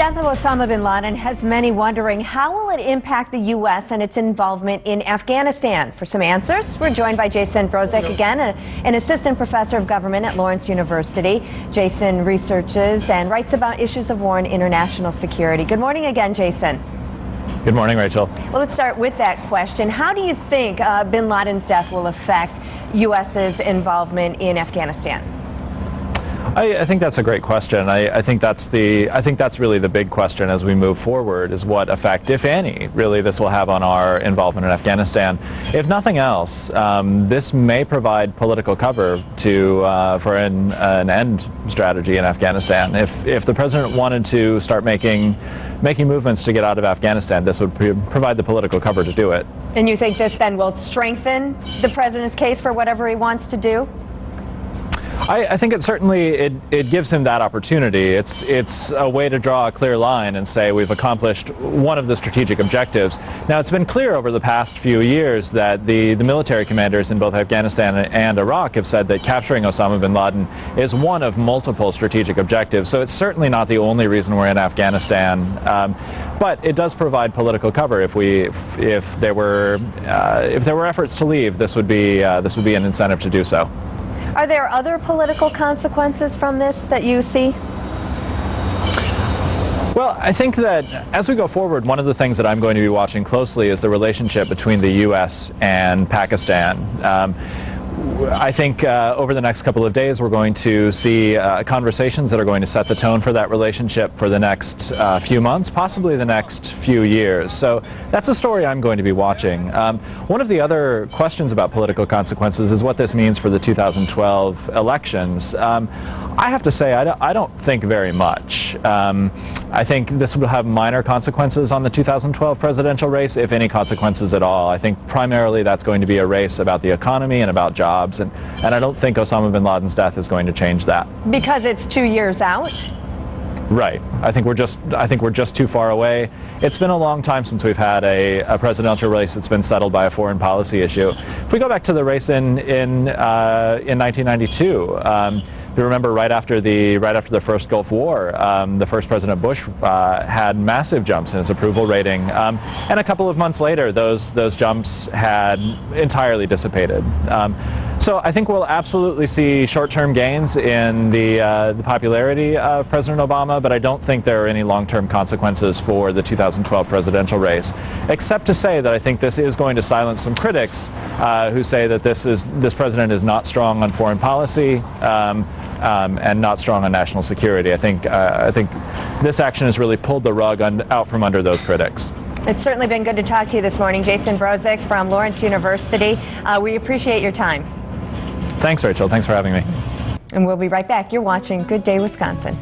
The death of Osama bin Laden has many wondering how will it impact the U.S. and its involvement in Afghanistan. For some answers, we're joined by Jason Brosek again, an assistant professor of government at Lawrence University. Jason researches and writes about issues of war and international security. Good morning again, Jason. Good morning, Rachel. Well, let's start with that question. How do you think bin Laden's death will affect U.S.'s involvement in Afghanistan? I think that's a great question. I think that's really the big question as we move forward, is what effect, if any, really this will have on our involvement in Afghanistan. If nothing else, this may provide political cover for an end strategy in Afghanistan. If the president wanted to start making movements to get out of Afghanistan, this would provide the political cover to do it. And you think this then will strengthen the president's case for whatever he wants to do? I think it certainly it gives him that opportunity. It's a way to draw a clear line and say we've accomplished one of the strategic objectives. Now, it's been clear over the past few years that the military commanders in both Afghanistan and Iraq have said that capturing Osama bin Laden is one of multiple strategic objectives. So it's certainly not the only reason we're in Afghanistan, but it does provide political cover. If there were efforts to leave, this would be an incentive to do so. Are there other political consequences from this that you see? Well, I think that as we go forward, one of the things that I'm going to be watching closely is the relationship between the U.S. and Pakistan. I think over the next couple of days we're going to see conversations that are going to set the tone for that relationship for the next few months, possibly the next few years. So that's a story I'm going to be watching. One of the other questions about political consequences is what this means for the 2012 elections. I have to say I don't think very much. I think this will have minor consequences on the 2012 presidential race, if any consequences at all. I think primarily that's going to be a race about the economy and about jobs, and I don't think Osama bin Laden's death is going to change that. Because it's 2 years out? Right. I think we're just too far away. It's been a long time since we've had a presidential race that's been settled by a foreign policy issue. If we go back to the race in 1992, you remember right after the first Gulf War, the first President Bush had massive jumps in his approval rating, and a couple of months later, those jumps had entirely dissipated. So I think we'll absolutely see short-term gains in the popularity of President Obama, but I don't think there are any long-term consequences for the 2012 presidential race, except to say that I think this is going to silence some critics who say that this president is not strong on foreign policy and not strong on national security. I think this action has really pulled the rug out from under those critics. It's certainly been good to talk to you this morning. Jason Brosek from Lawrence University. We appreciate your time. Thanks, Rachel. Thanks for having me. And we'll be right back. You're watching Good Day Wisconsin.